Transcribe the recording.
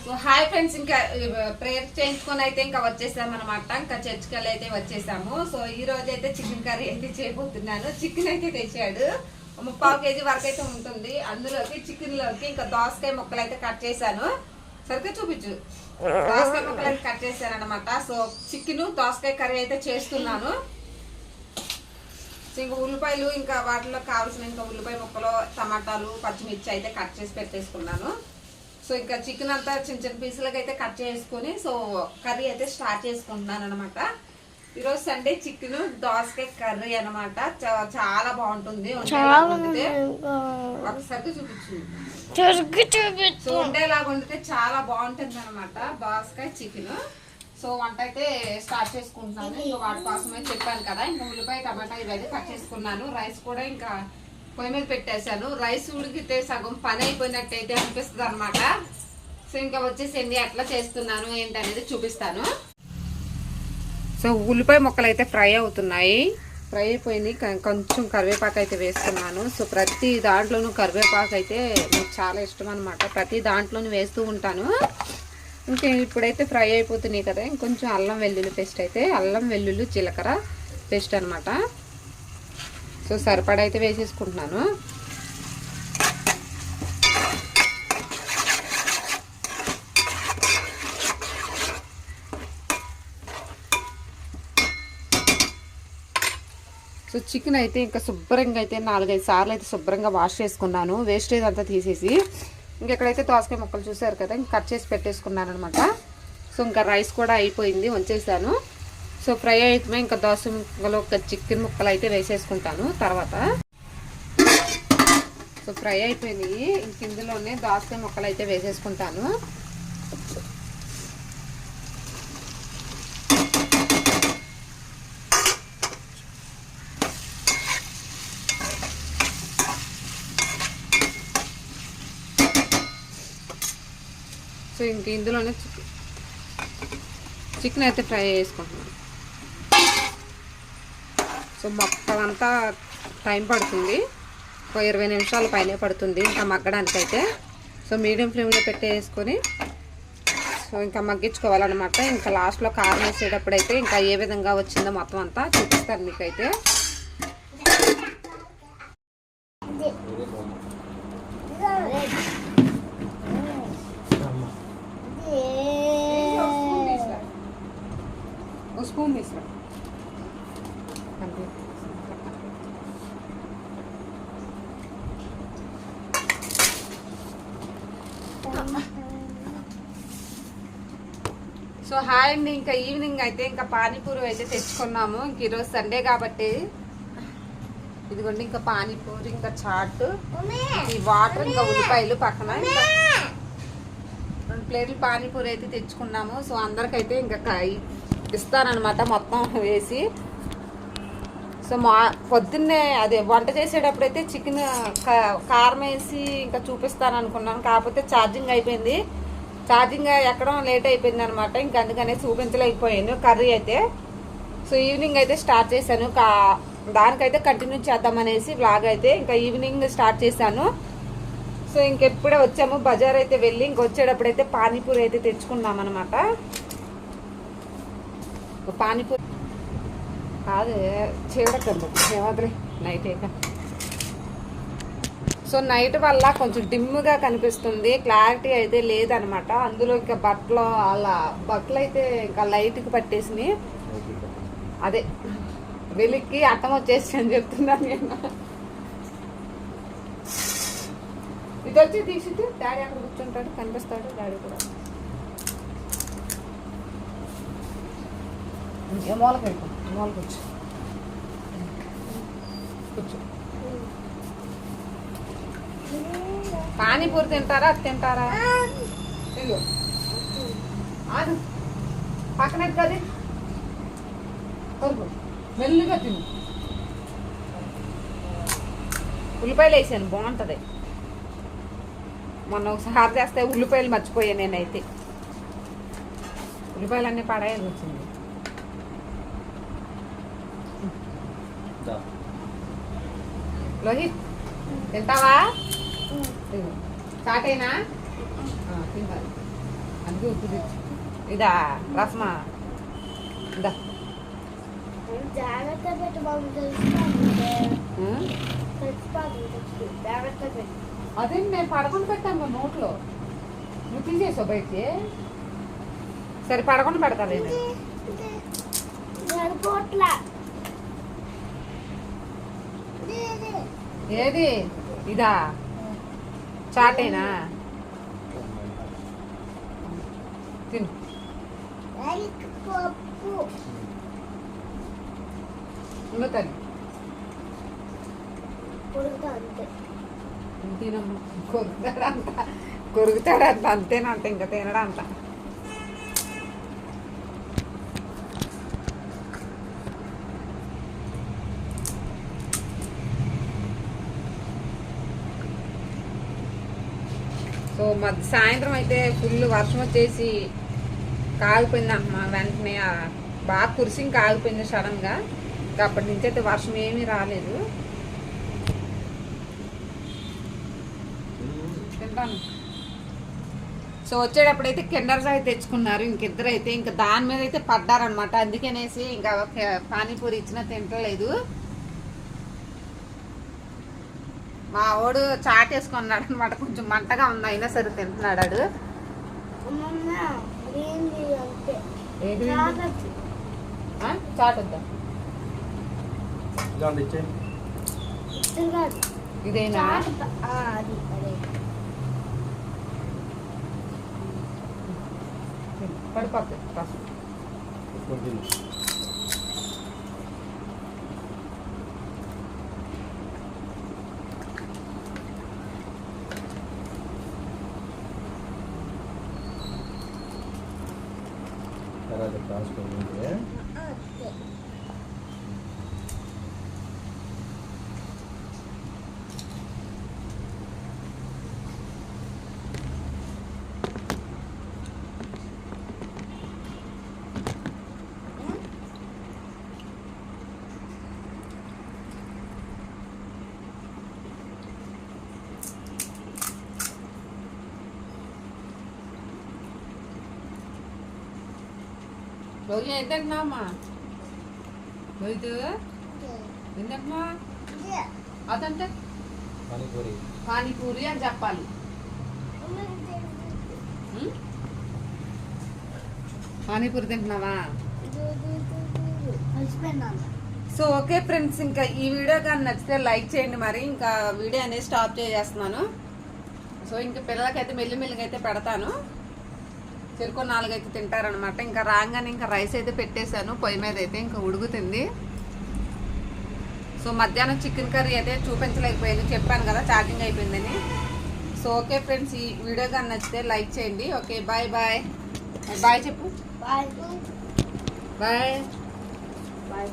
So hi friends, ఇంకా prayer చేయించుకొని అయితే ఇంకా వచ్చేసాం అనమాట. ఇంకా చర్చికి వెళ్ళి అయితే వచ్చేసాము. సో ఈ రోజు అయితే చికెన్ కర్రీ అయితే చేయబోతున్నాను. చికెన్ అయితే తెచ్చాడు, 3/4 kg వరకు అయితే ఉంటుంది. అందులోకి చికెన్ లోకి ఇంకా దోసకాయ ముక్కలు అయితే కట్ చేశాను. సరిగ్గా చూపించు. దోసకాయ ముక్కలు అయితే కట్ చేశాను అనమాట. సో చికెన్ దోసకాయ కర్రీ అయితే చేస్తున్నాను. ఇంకా ఉల్లిపాయలు, ఇంకా వాటిలో కావాల్సిన ఇంకా ఉల్లిపాయ ముక్కలు, టమాటాలు, పచ్చిమిర్చి అయితే కట్ చేసి పెట్టేసుకున్నాను. సో ఇంకా చికెన్ అంతా చిన్న చిన్న పీసులకు అయితే కట్ చేసుకుని సో కర్రీ అయితే స్టార్ట్ చేసుకుంటున్నాను అనమాట. ఈరోజు సండే చికెన్ దోసకాయ కర్రీ అనమాట. చాలా బాగుంటుంది. ఒకసారి చూపించు. సో ఉండేలాగా వండితే చాలా బాగుంటుంది అనమాట దోసకాయ చికెన్. సో వంట అయితే స్టార్ట్ చేసుకుంటున్నాను. ఇంకా వాటి కోసమే చెప్పాను కదా. ఇంకా ఉల్లిపాయ, టమాటా ఇవైతే కట్ చేసుకున్నాను. రైస్ కూడా ఇంకా పొయ్యి మీద పెట్టేశాను. రైస్ ఉడికితే సగం పని అయిపోయినట్టయితే అనిపిస్తుంది అనమాట. సో ఇంకా వచ్చేసి ఎట్లా చేస్తున్నాను ఏంటనేది చూపిస్తాను. సో ఉల్లిపాయ ముక్కలు అయితే ఫ్రై అవుతున్నాయి. ఫ్రై అయిపోయినాయి. కొంచెం కరివేపాకు అయితే వేస్తున్నాను. సో ప్రతి దాంట్లోనూ కరివేపాకు అయితే నాకు చాలా ఇష్టం అనమాట. ప్రతి దాంట్లోనూ వేస్తూ ఉంటాను. ఇంకా ఇప్పుడైతే ఫ్రై అయిపోతున్నాయి కదా. ఇంకొంచెం అల్లం వెల్లుల్లి పేస్ట్ అయితే అల్లం వెల్లుల్లి జీలకర్ర పేస్ట్ అనమాట. సో సరిపడా అయితే వేసేసుకుంటున్నాను. సో చికెన్ అయితే ఇంకా శుభ్రంగా అయితే 4-5 సార్లు అయితే శుభ్రంగా వాష్ చేసుకున్నాను. వేస్టేజ్ అంతా తీసేసి ఇంకెక్కడైతే దోసకాయ ముక్కలు చూసారు కదా, ఇంకా కట్ చేసి పెట్టేసుకున్నాను అనమాట. సో ఇంకా రైస్ కూడా అయిపోయింది, వంచేసాను. సో ఫ్రై అయితే ఇంకా దోస ముక్కలు, ఒక చికెన్ ముక్కలు అయితే వేసేసుకుంటాను తర్వాత. సో ఫ్రై అయిపోయినాయి. ఇంక ఇందులోనే దోసకాయ ముక్కలు అయితే వేసేసుకుంటాను. సో ఇంక ఇందులోనే చికెన్ అయితే ఫ్రై చేసుకుంటున్నాను. సో మొక్కలంతా టైం పడుతుంది, ఒక 20 నిమిషాల పైనే పడుతుంది ఇంకా మగ్గడానికి అయితే. సో మీడియం ఫ్లేమ్లో పెట్టేసుకొని సో ఇంకా మగ్గించుకోవాలన్నమాట. ఇంకా లాస్ట్లో కారం వేసేటప్పుడు అయితే ఇంకా ఏ విధంగా వచ్చిందో మొత్తం అంతా చూపిస్తాను మీకైతే. స్పూన్ తీసుకురా. సో హాయ్ అండి, ఇంకా ఈవినింగ్ అయితే ఇంకా పానీపూరి అయితే తెచ్చుకున్నాము. ఇంక ఈరోజు సండే కాబట్టి ఇదిగోండి ఇంకా పానీపూరి, ఇంకా చాట్, ఈ వాటర్, ఇంకా ఉల్లిపాయలు పక్కన ఇంకా 2 ప్లేట్లు పానీపూరి అయితే తెచ్చుకున్నాము. సో అందరికైతే ఇంకా ఇస్తానమాట మొత్తం వేసి. సో పొద్దున్నే అదే వంట చేసేటప్పుడు అయితే చికెన్ కారం వేసి ఇంకా చూపిస్తాను అనుకున్నాను. కాకపోతే ఛార్జింగ్ అయిపోయింది. ఛార్జింగ్ ఎక్కడం లేట్ అయిపోయింది అనమాట. ఇంకా అందుకనే చూపించలేకపోయాను కర్రీ అయితే. సో ఈవినింగ్ అయితే స్టార్ట్ చేశాను. దానికైతే కంటిన్యూ చేద్దామనేసి వ్లాగ్ అయితే ఇంకా ఈవినింగ్ స్టార్ట్ చేశాను. సో ఇంకెప్పుడే వచ్చాము, బజార్ అయితే వెళ్ళి ఇంకొచ్చేటప్పుడు అయితే పానీపూరి అయితే తెచ్చుకున్నాం అనమాట. పానీపూరి కాదు చేయడకండి ఏమాదిరి నైట్ అయితే. సో నైట్ వల్ల కొంచెం డిమ్గా కనిపిస్తుంది, క్లారిటీ అయితే లేదనమాట. అందులో ఇంకా బట్టలు అయితే ఇంకా లైట్కి పట్టేసినాయి. అదే వెలిక్కి అట్టం వచ్చేసి అని చెప్తున్నాను నేను. ఇది వచ్చి తీసితే డాడీ అక్కడ కూర్చుంటాడు, కనిపిస్తాడు డాడీ కూడా. మూలకి వెళ్ళిపో, మూలకి వచ్చి కూర్చో. పానీపూరి తింటారా, అది తింటారా? ఇదిగో అది పక్కన కది కొరుకు మెల్లిగా తిను. ఉల్లిపాయలు వేసాను, బాగుంటుంది. మొన్న ఒకసారి చేస్తే ఉల్లిపాయలు మర్చిపోయాను నేనైతే. ఉల్లిపాయలు అన్నీ పడేయాల్సి వచ్చింది. లోహిత్ తింటావా? చాటేనా తింటాను. ఇది ఉప్పు ఇదా రస్మా ఇదా జాగ్రత్త పెట్టు బాబు, జాగ్రత్త పెట్టు. అదే నేను పడకుండా పెట్టాను నోట్లో, నువ్వు తీసేసావు బయటికి. సరే పడకుండా పెడతా నేను. సరిపోట్లా. ఏది ఇదా చాటేనా తిను. పప్పు ఇంకా తల్లి కొడుకుతా అంతే. తినమ్మా. కొరుకుతాడంట అంతేనంట, ఇంకా తినడంట. సో సాయంత్రం అయితే ఫుల్ వర్షం వచ్చేసి కాగిపోయిందమ్మా. వెంటనే బాగా కురిసి ఇంకా ఆగిపోయింది సడన్గా. ఇంకా అప్పటి నుంచి అయితే వర్షం ఏమీ రాలేదు. తింటాను. సో వచ్చేటప్పుడు అయితే కిండర్ జాయ్ తెచ్చుకున్నారు ఇంకిద్దరు అయితే. ఇంకా దాని మీద అయితే పడ్డారనమాట. అందుకనేసి ఇంకా పానీపూరి ఇచ్చినా తింటలేదు. మా వాడు చాటేసుకున్నాడు అనమాట. కొంచెం మంటగా ఉంది, అయినా సరే తింటున్నాడు. చాట్ వద్దా ఇదేనా? పడిపోతుంది రసం. రోజు ఏం తింటున్నావమ్మా? రోజు ఏం తింటున్నావా? అదంటే పానీపూరి అని చెప్పాలి. పానీపూరి తింటున్నావా? సో ఓకే ఫ్రెండ్స్, ఇంకా ఈ వీడియో కానీ నచ్చితే లైక్ చేయండి. మరి ఇంకా వీడియో అనేది స్టాప్ చేసేస్తున్నాను. సో ఇంకా పిల్లలకైతే మెల్లిమెల్లిగా అయితే పెడతాను. చెరుకు 4 అయితే తింటారనమాట. ఇంకా రాగానే ఇంకా రైస్ అయితే పెట్టేశాను పొయ్యి మీద అయితే, ఇంకా ఉడుకుతుంది. సో మధ్యాహ్నం చికెన్ కర్రీ అయితే చూపించలేకపోయాను, చెప్పాను కదా ఛార్జింగ్ అయిపోయిందని. సో ఓకే ఫ్రెండ్స్, ఈ వీడియో కానీ నచ్చితే లైక్ చేయండి. Okay bye bye. బాయ్ చెప్పు. Bye bye bye.